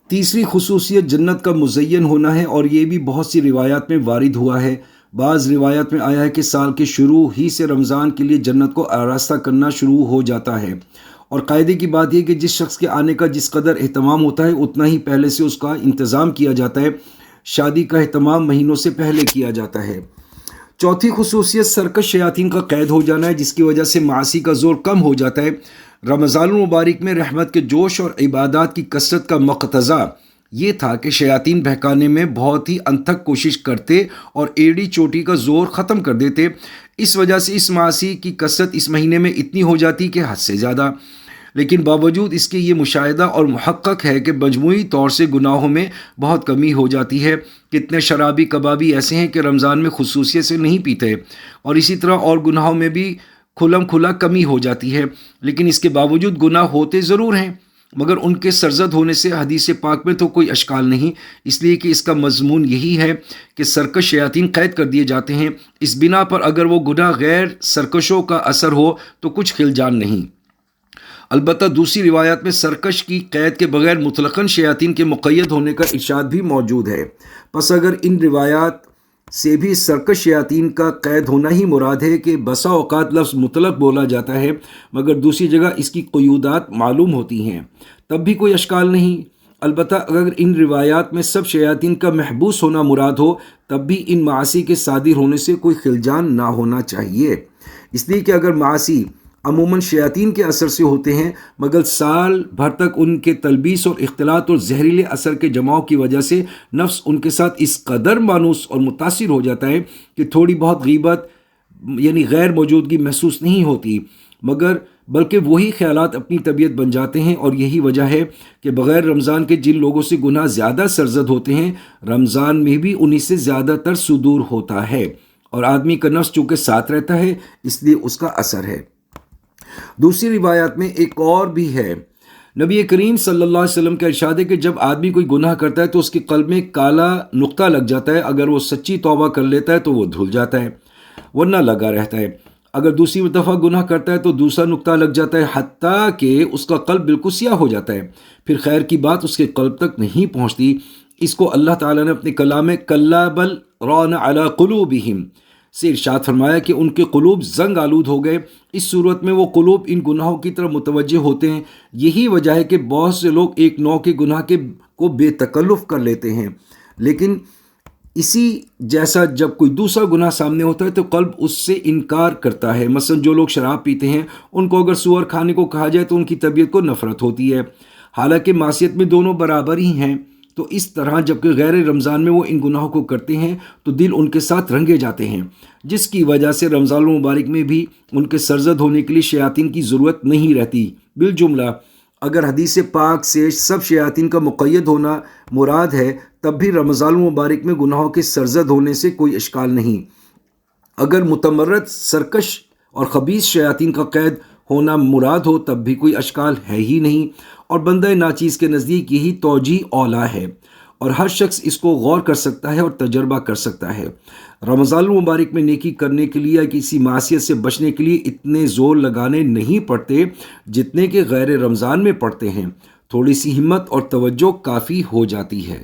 تیسری خصوصیت جنت کا مزین ہونا ہے، اور یہ بھی بہت سی روایات میں وارد ہوا ہے۔ بعض روایات میں آیا ہے کہ سال کے شروع ہی سے رمضان کے لیے جنت کو آراستہ کرنا شروع ہو جاتا ہے، اور قاعدے کی بات یہ کہ جس شخص کے آنے کا جس قدر اہتمام ہوتا ہے اتنا ہی پہلے سے اس کا انتظام کیا جاتا ہے۔ شادی کا اہتمام مہینوں سے پہلے کیا جاتا ہے۔ چوتھی خصوصیت سرکش شیاطین کا قید ہو جانا ہے، جس کی وجہ سے معاصی کا زور کم ہو جاتا ہے۔ رمضان المبارک میں رحمت کے جوش اور عبادات کی کثرت کا مقتضا یہ تھا کہ شیاطین بہکانے میں بہت ہی انتھک کوشش کرتے اور ایڑی چوٹی کا زور ختم کر دیتے۔ اس وجہ سے اس معاصی کی کثرت اس مہینے میں اتنی ہو جاتی کہ حد سے زیادہ، لیکن باوجود اس کے یہ مشاہدہ اور محقق ہے کہ مجموعی طور سے گناہوں میں بہت کمی ہو جاتی ہے۔ کتنے شرابی کبابی ایسے ہیں کہ رمضان میں خصوصیت سے نہیں پیتے، اور اسی طرح اور گناہوں میں بھی کھلم کھلا کمی ہو جاتی ہے، لیکن اس کے باوجود گناہ ہوتے ضرور ہیں، مگر ان کے سرزد ہونے سے حدیث پاک میں تو کوئی اشکال نہیں، اس لیے کہ اس کا مضمون یہی ہے کہ سرکش شیاطین قید کر دیے جاتے ہیں۔ اس بنا پر اگر وہ گناہ غیر سرکشوں کا اثر ہو تو کچھ خلجان نہیں۔ البتہ دوسری روایات میں سرکش کی قید کے بغیر مطلقاً شیاطین کے مقید ہونے کا ارشاد بھی موجود ہے۔ پس اگر ان روایات سے بھی سرکش شیاطین کا قید ہونا ہی مراد ہے کہ بسا اوقات لفظ مطلق بولا جاتا ہے مگر دوسری جگہ اس کی قیودات معلوم ہوتی ہیں، تب بھی کوئی اشکال نہیں۔ البتہ اگر ان روایات میں سب شیاطین کا محبوس ہونا مراد ہو تب بھی ان معاصی کے صادر ہونے سے کوئی خلجان نہ ہونا چاہیے، اس لیے کہ اگر معاصی عموماً شیاطین کے اثر سے ہوتے ہیں مگر سال بھر تک ان کے تلبیس اور اختلاط اور زہریلے اثر کے جماؤ کی وجہ سے نفس ان کے ساتھ اس قدر مانوس اور متاثر ہو جاتا ہے کہ تھوڑی بہت غیبت یعنی غیر موجودگی محسوس نہیں ہوتی، مگر بلکہ وہی خیالات اپنی طبیعت بن جاتے ہیں۔ اور یہی وجہ ہے کہ بغیر رمضان کے جن لوگوں سے گناہ زیادہ سرزد ہوتے ہیں، رمضان میں بھی انہی سے زیادہ تر صدور ہوتا ہے، اور آدمی کا نفس چونکہ ساتھ رہتا ہے اس لیے اس کا اثر ہے۔ دوسری روایات میں ایک اور بھی ہے، نبی کریم صلی اللہ علیہ وسلم کا ارشاد ہے کہ جب آدمی کوئی گناہ کرتا ہے تو اس کے قلب میں کالا نقطہ لگ جاتا ہے، اگر وہ سچی توبہ کر لیتا ہے تو وہ دھل جاتا ہے ورنہ لگا رہتا ہے، اگر دوسری دفعہ گناہ کرتا ہے تو دوسرا نقطہ لگ جاتا ہے، حتیٰ کہ اس کا قلب بالکل سیاہ ہو جاتا ہے، پھر خیر کی بات اس کے قلب تک نہیں پہنچتی۔ اس کو اللہ تعالیٰ نے اپنے کلام میں کلا بل ران علی قلوبہم سے ارشاد فرمایا کہ ان کے قلوب زنگ آلود ہو گئے۔ اس صورت میں وہ قلوب ان گناہوں کی طرف متوجہ ہوتے ہیں۔ یہی وجہ ہے کہ بہت سے لوگ ایک نوع کے گناہ کو بے تکلف کر لیتے ہیں، لیکن اسی جیسا جب کوئی دوسرا گناہ سامنے ہوتا ہے تو قلب اس سے انکار کرتا ہے۔ مثلا جو لوگ شراب پیتے ہیں ان کو اگر سور کھانے کو کہا جائے تو ان کی طبیعت کو نفرت ہوتی ہے، حالانکہ معصیت میں دونوں برابر ہی ہیں۔ تو اس طرح جبکہ غیر رمضان میں وہ ان گناہوں کو کرتے ہیں تو دل ان کے ساتھ رنگے جاتے ہیں، جس کی وجہ سے رمضان المبارک میں بھی ان کے سرزد ہونے کے لیے شیاطین کی ضرورت نہیں رہتی۔ بالجملہ اگر حدیث پاک سے سب شیاطین کا مقید ہونا مراد ہے تب بھی رمضان المبارک میں گناہوں کے سرزد ہونے سے کوئی اشکال نہیں۔ اگر متمرد سرکش اور خبیث شیاطین کا قید ہونا مراد ہو تب بھی کوئی اشکال ہے ہی نہیں، اور بندہ ناچیز کے نزدیک یہی توجیہ اولا ہے، اور ہر شخص اس کو غور کر سکتا ہے اور تجربہ کر سکتا ہے۔ رمضان المبارک میں نیکی کرنے کے لیے یا کسی معصیت سے بچنے کے لیے اتنے زور لگانے نہیں پڑتے جتنے کہ غیر رمضان میں پڑتے ہیں، تھوڑی سی ہمت اور توجہ کافی ہو جاتی ہے۔